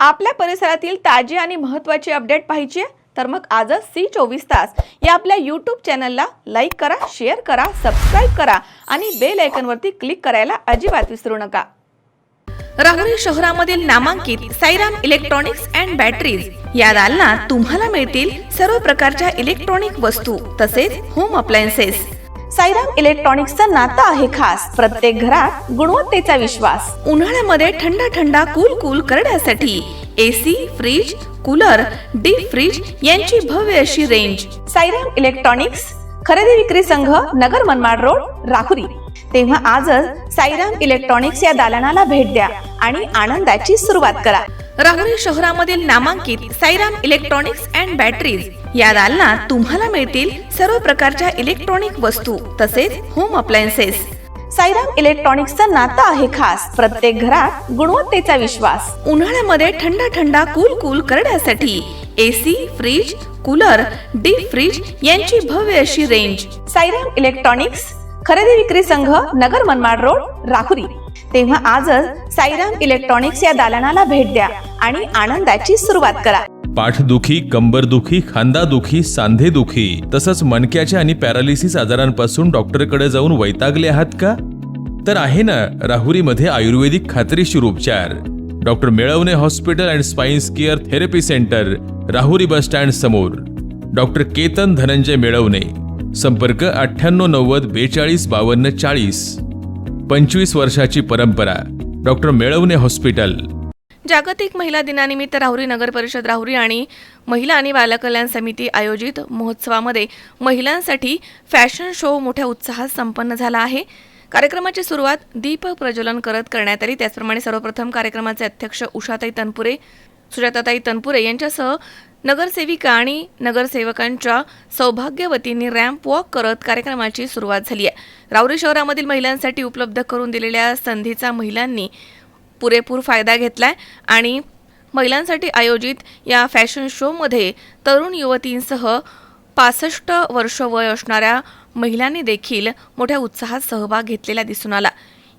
आपल्या परिसरातील ताजी आणि महत्त्वाची अपडेट पाहिजे आहे तर मग आजच C24 तास या आपल्या YouTube चॅनलला लाईक करा, शेअर करा, सबस्क्राइब करा आणि बेल आयकॉनवरती क्लिक करायला अजिबात विसरू नका। राहुरी शहरामधील नामांकित साईराम इलेक्ट्रॉनिक्स अँड बॅटरीज या दालनात तुम्हाला मिळतील सर्व प्रकारच्या इलेक्ट्रॉनिक वस्तू तसेच होम अप्लायन्सेस। साईराम इलेक्ट्रॉनिक्सचं नातं आहे खास, प्रत्येक घरात गुणवत्तेचा विश्वास। उन्हाळ्यामध्ये थंड कूल करण्यासाठी AC, fridge, cooler, deep freeze यांची भव्य अशी रेंज। साईराम इलेक्ट्रॉनिक्स खरेदी विक्री संघ, नगर मनमाड रोड, राहुरी। तेव्हा आजच साईराम इलेक्ट्रॉनिक्स या दालनाला भेट द्या आणि आनंदाची सुरुवात करा। राहुरी शहरामधील नामांकित साईराम इलेक्ट्रॉनिक्स अँड बॅटरीज या दालनात तुम्हाला मिळतील सर्व प्रकारच्या इलेक्ट्रॉनिक वस्तू तसेच होम अप्लायन्सेस। साईराम इलेक्ट्रॉनिक्सचं नातं आहे खास, प्रत्येक घरात गुणवत्तेचा विश्वास। उन्हाळ्यामध्ये थंड कूल करण्यासाठी AC, fridge, cooler, deep freeze यांची भव्य अशी रेंज। साईराम इलेक्ट्रॉनिक्स खरेदी विक्री संघ, नगर मनमाड रोड, राहुरी। तेव्हा आजच साईराम इलेक्ट्रॉनिक्स या दालनाला भेट द्या आणि आनंदाची सुरुवात करा। पाठदुखी, कंबरदुखी, खांदादुखी, सांधेदुखी तसंच मणक्याच्या आणि पॅरालिसिस आजारांपासून डॉक्टरकडे जाऊन वैतागले आहात का? तर आहे ना राहुरीमध्ये आयुर्वेदिक खात्रीशीर उपचार। Doctor Melavane hospital and spines care therapy centre, Rahuri bus stand समोर। डॉक्टर केतन धनंजय मेळवणे, संपर्क 9890 42 52 40। 25 वर्षाची परंपरा, डॉक्टर मेळवणे हॉस्पिटल। जागतिक महिला दिनानिमित्त राहुरी नगर परिषद राहुरी आणि महिला आणि बालकल्याण समिती आयोजित महोत्सवामध्ये महिलांसाठी फॅशन शो मोठ्या उत्साहात संपन्न झाला आहे। कार्यक्रमाची सुरुवात दीप प्रज्वलन करण्यात आली। त्याचप्रमाणे सर्वप्रथम कार्यक्रमाचे अध्यक्ष उषाताई तनपुरे, सुजाताताई तनपुरे यांच्यासह नगरसेविका आणि नगरसेवकांच्या सौभाग्यवतींनी रॅम्प वॉक करत कार्यक्रमाची सुरुवात झाली आहे। राहुरी शहरामधील महिलांसाठी उपलब्ध करून दिलेल्या संधीचा महिलांनी पुरेपूर फायदा घेतलाय आणि महिलांसाठी आयोजित या फॅशन शोमध्ये तरुण युवतींसह 65 वर्ष वय असणाऱ्या महिलांनी देखील मोठ्या उत्साहात सहभाग घेतलेला दिसून आला।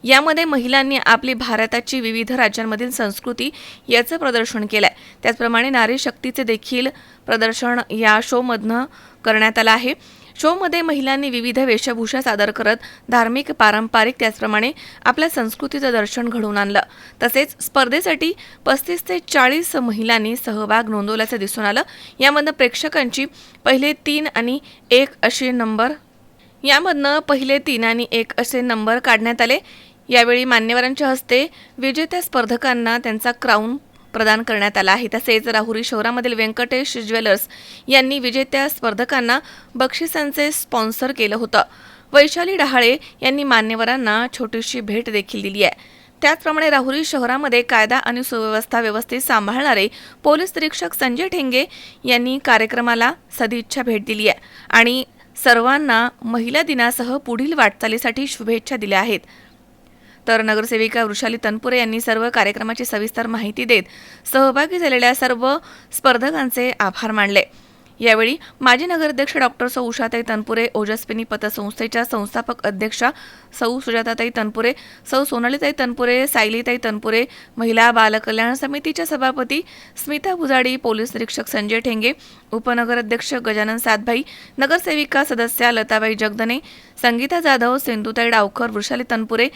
यामध्ये महिलांनी आपली भारताची विविध राज्यांमधील संस्कृती याचं प्रदर्शन केलंय। त्याचप्रमाणे नारी शक्तीचे देखील प्रदर्शन या शोमधनं करण्यात आलं आहे। शोमध्ये महिलांनी विविध वेशभूषा सादर करत धार्मिक, पारंपरिक त्याचप्रमाणे आपल्या संस्कृतीचं दर्शन घडवून आणलं। तसेच स्पर्धेसाठी 35 ते 40 महिलांनी सहभाग नोंदवल्याचं दिसून आलं। यामधनं प्रेक्षकांची पहिले 3 आणि 1 असे नंबर काढण्यात आले। यावेळी मान्यवरांच्या हस्ते विजेत्या स्पर्धकांना त्यांचा क्राऊन प्रदान करण्यात आला आहे। तसेच राहुरी शहरामधील व्यंकटेश ज्वेलर्स यांनी विजेत्या स्पर्धकांना बक्षिसांचे स्पॉन्सर केलं होतं। वैशाली डहाळे यांनी मान्यवरांना छोटीशी भेट देखील दिली आहे। त्याचप्रमाणे राहुरी शहरामध्ये कायदा आणि सुव्यवस्था व्यवस्थित सांभाळणारे पोलीस निरीक्षक संजय ठेंगे यांनी कार्यक्रमाला सदिच्छा भेट दिली आहे आणि सर्वांना महिला दिनासह पुढील वाटचालीसाठी शुभेच्छा दिल्या आहेत। तर नगरसेविका वृषाली तनपुरे यांनी सर्व कार्यक्रमाची सविस्तर माहिती देत सहभागी झालेल्या सर्व स्पर्धकांचे आभार मानले। यावेळी माजी नगराध्यक्ष डॉक्टर सौ उषाताई तनपुरे, ओजस्विनी पतसंस्थेच्या संस्थापक अध्यक्षा सौ सुजाताताई तनपुरे, सौ सोनालीताई तनपुरे, सायलीताई तनपुरे, महिला बालकल्याण समितीच्या सभापती स्मिता भुजाडी, पोलीस निरीक्षक संजय ठेंगे, उपनगराध्यक्ष गजानन सातभाई, नगरसेविका सदस्या लताबाई जगदने, संगीता जाधव, सिंधुताई डावकर, वृषाली तनपुरे,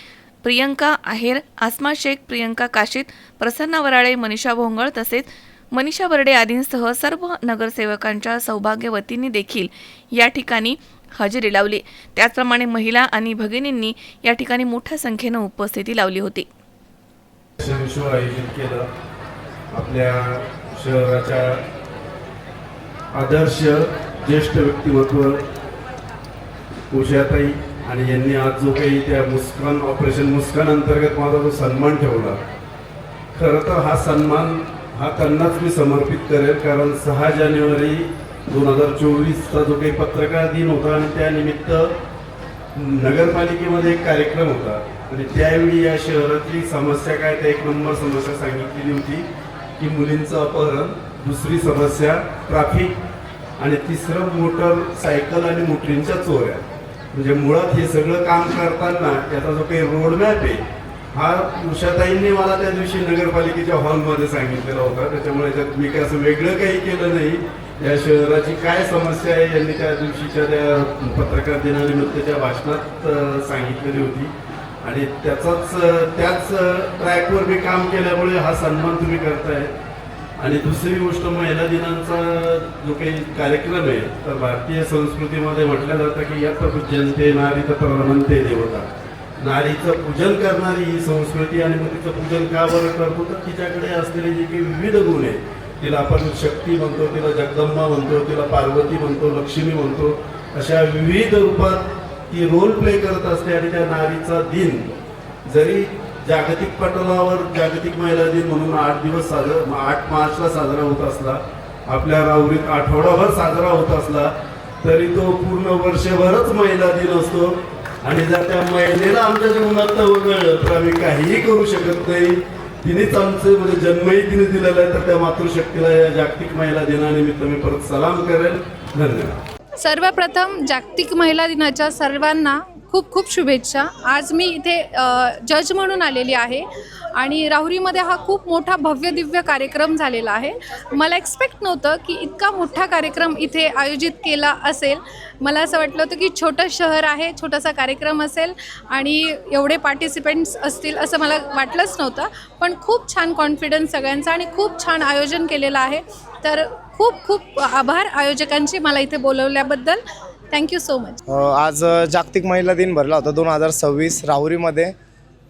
प्रियंका आहेर, आसमा शेख, प्रियंका काशीत, प्रसन्ना वराळे, मनीषा भोंगळ तसेच मनीषा बर्डे आदींसह सर्व नगरसेवकांच्या सौभाग्यवतींनी देखील या ठिकाणी हजेरी लावली। त्याचप्रमाणे महिला आणि भगिनींनी या ठिकाणी मोठ्या संख्येने उपस्थिती लावली होती। आपल्या शहराच्या आदर्श ज्येष्ठ व्यक्तिमत्व उषाताई आणि यांनी आज जो काही त्या मुस्कान ऑपरेशन मुस्कान अंतर्गत माझा जो सन्मान ठेवला, खरं तर हा सन्मान त्यांनाच मी समर्पित करेल। कारण 6 जानेवारी 2024चा जो काही पत्रकार दिन होता आणि त्यानिमित्त नगरपालिकेमध्ये एक कार्यक्रम होता आणि त्यावेळी या शहरातली समस्या काय, त्या 1 नंबर समस्या सांगितलेली होती की मुलींचं अपहरण, दुसरी समस्या ट्रॅफिक आणि तिसरं मोटरसायकल आणि मोटरींच्या चोऱ्या। म्हणजे मुळात हे सगळं काम करताना याचा जो काही रोडमॅप आहे हा उषाताईंनी मला त्या दिवशी नगरपालिकेच्या हॉलमध्ये सांगितलेला होता. त्याच्यामुळे त्यात मी काय असं वेगळं काही केलं नाही. या शहराची काय समस्या आहे यांनी त्या दिवशीच्या त्या पत्रकार दिनानिमित्तच्या भाषणात सांगितलेली होती आणि त्याच ट्रॅकवर मी काम केल्यामुळे हा सन्मान तुम्ही करताय. आणि दुसरी गोष्ट, महिला दिनांचा जो काही कार्यक्रम आहे तर भारतीय संस्कृतीमध्ये म्हटलं जातं की यत् पूज्यन्ते नारी तत्र रमन्ते देवता. नारीचं पूजन करणारी ही संस्कृती. आणि मग तिचं पूजन का बरं करतो तर तिच्याकडे असलेले जे काही विविध गुण आहेत, तिला आपण शक्ती म्हणतो, तिला जगदंबा म्हणतो, तिला पार्वती म्हणतो, लक्ष्मी म्हणतो, अशा विविध रूपात ती रोल प्ले करत असते. आणि त्या नारीचा दिन जरी जागतिक पटलावर जागतिक महिला दिन म्हणून 8 मार्चला साजरा होत असला, आपल्या राहुरीत आठवडाभर साजरा होत असला, तरी तो पूर्ण वर्षभरच महिला दिन असतो. आणि जर त्या महिलेला आमच्या जीवनात वगळलं तर आम्ही काहीही करू शकत नाही. तिनेच आमचं म्हणजे जन्मही तिने दिलेला आहे. तर त्या मातृशक्तीला या जागतिक महिला दिनानिमित्त मी परत सलाम करेल. धन्यवाद. सर्वप्रथम जागतिक महिला दिनाच्या सर्वांना खूप खूप शुभेच्छा. आज मी इथे जज म्हणून आलेली आहे आणि राहुरीमध्ये हा खूप मोठा भव्य दिव्य कार्यक्रम झालेला आहे. मला एक्सपेक्ट नव्हतं की इतका मोठा कार्यक्रम इथे आयोजित केला असेल. मला असं वाटलं होतं की छोटं शहर आहे, छोटासा कार्यक्रम असेल आणि एवढे पार्टिसिपेंट्स असतील असं मला वाटलंच नव्हतं. पण खूप छान कॉन्फिडन्स सगळ्यांचा आणि खूप छान आयोजन केलेलं आहे. तर खूप खूप आभार आयोजकांचे मला इथे बोलवल्याबद्दल. Thank you so much. आज जागतिक महिला दिन भरला होता 2026 राहुरीमध्ये.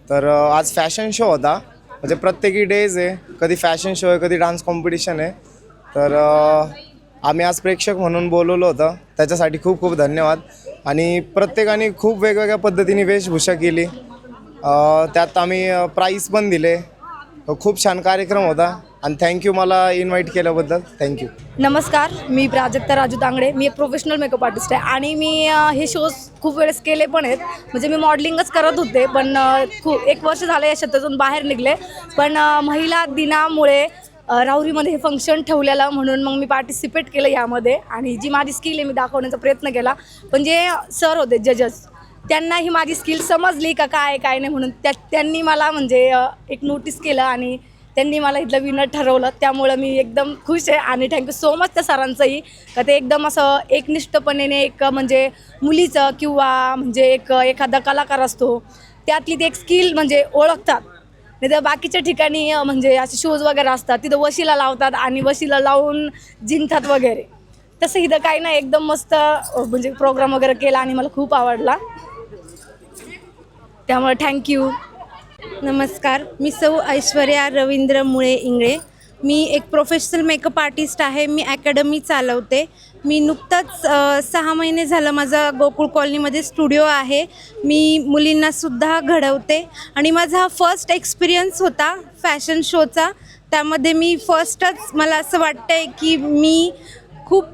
तर आज फॅशन शो होता. म्हणजे प्रत्येकी डेज आहे, कधी फॅशन शो आहे, कधी डान्स कॉम्पिटिशन आहे. तर आम्ही आज प्रेक्षक म्हणून बोलवलं होतं, त्याच्यासाठी खूप खूप धन्यवाद. आणि प्रत्येकाने खूप वेगवेगळ्या पद्धतीने वेशभूषा केली, त्यात आम्ही प्राईज पण दिले. खूप छान कार्यक्रम होता आणि थँक्यू मला इन्व्हाइट केल्याबद्दल. थँक्यू. नमस्कार, मी प्राजक्ता राजू तांगडे. मी एक प्रोफेशनल मेकअप आर्टिस्ट आहे आणि मी हे शोज खूप वेळेस केले पण आहेत. म्हणजे मी मॉडेलिंगच करत होते, पण एक वर्ष झालं या क्षेत्रातून बाहेर निघले. पण महिला दिनामुळे राहुरीमध्ये हे फंक्शन ठेवलेलं म्हणून मग मी पार्टिसिपेट केलं यामध्ये. आणि जी माझी स्किल आहे मी दाखवण्याचा प्रयत्न केला. पण जे सर होते जजेस, त्यांना ही माझी स्किल समजली का काय नाही म्हणून त्यांनी मला म्हणजे एक नोटीस केलं आणि त्यांनी मला इथलं विनर ठरवलं. त्यामुळं मी एकदम खुश आहे आणि थँक्यू सो मच त्या सरांचंही, का ते एकदम असं एकनिष्ठपणे एक म्हणजे मुलीचं किंवा म्हणजे एखादा कलाकार असतो त्यातली ते एक स्किल म्हणजे ओळखतात. नाही तर बाकीच्या ठिकाणी म्हणजे असे शोज वगैरे असतात, तिथं वशीला लावतात आणि वशीला लावून जिंकतात वगैरे. तसं इथं काही नाही, एकदम मस्त म्हणजे प्रोग्राम वगैरे केला आणि मला खूप आवडला. त्यामुळे थँक्यू. नमस्कार, मी सौ ऐश्वर्या रवींद्र मुळे इंगळे. मी एक प्रोफेशनल मेकअप आर्टिस्ट आहे. मी अकॅडमी चालवते. मी नुकतंच 6 महिने झालं माझा गोकुळ कॉलनीमध्ये स्टुडिओ आहे. मी मुलींनासुद्धा घडवते आणि माझा हा फर्स्ट एक्सपिरियन्स होता फॅशन शोचा. त्यामध्ये मी फर्स्टच मला असं वाटतं आहे की मी खूप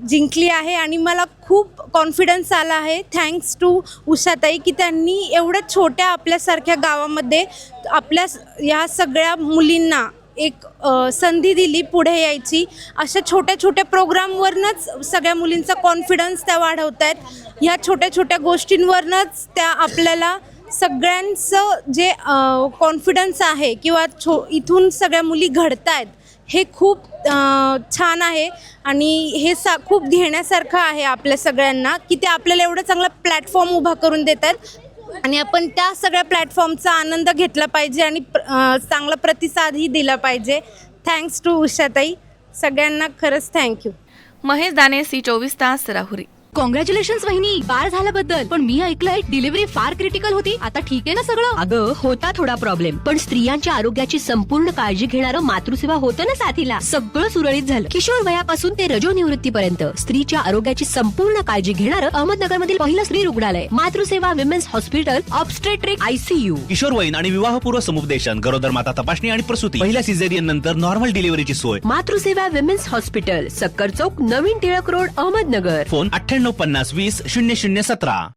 जिंकली आहे आणि मला खूप कॉन्फिडन्स आला आहे. थँक्स टू उषाताई की त्यांनी एवढ्या छोट्या आपल्यासारख्या गावामध्ये आपल्या ह्या सगळ्या मुलींना एक संधी दिली पुढे यायची. अशा छोट्या छोट्या प्रोग्रामवरनंच सगळ्या मुलींचा कॉन्फिडन्स त्या वाढवत आहेत. ह्या छोट्या छोट्या गोष्टींवरनंच त्या आपल्याला सगळ्यांचं जे कॉन्फिडन्स आहे किंवा इथून सगळ्या मुली घडत आहेत हे खूप छान आहे आणि हे खूप घेण्यासारखं आहे आपल्या सगळ्यांना की ते आपल्याला एवढं चांगला प्लॅटफॉर्म उभा करून देत आहेत आणि आपण त्या सगळ्या प्लॅटफॉर्मचा आनंद घेतला पाहिजे आणि चांगला प्रतिसादही दिला पाहिजे. Thanks to Ushatai. सगळ्यांना खरंच थँक्यू. महेश दाने, C24 तास, राहुरी. कॉंग्रॅच्युलेशन्स वहिनी, बाळ झाल्याबद्दल. पण मी ऐकलंय डिलिव्हरी फार क्रिटिकल होती. आता ठीक आहे ना सगळं? अगं होता थोडा प्रॉब्लेम, पण स्त्रियांच्या आरोग्याची संपूर्ण काळजी घेणारं मातृसेवा होतं ना साथीला. सगळं सुरळीत झालं. किशोर वयापासून ते रजोनिवृत्तीपर्यंत स्त्रीच्या आरोग्याची संपूर्ण काळजी घेणारं अहमदनगर मधील पहिलं स्त्री रुग्णालय Matruseva women's hospital, obstetric ICU. किशोरवयीन आणि विवाहपूर्व समुपदेशन, गरोदर माता तपासणी आणि प्रसूती, पहिल्या सिझेरियन नंतर नॉर्मल डिलिव्हरीची सोय. मातृसेवा विमेन्स हॉस्पिटल, सक्कर चौक, नवीन टिळक रोड, अहमदनगर. फोन 9850 20 0017.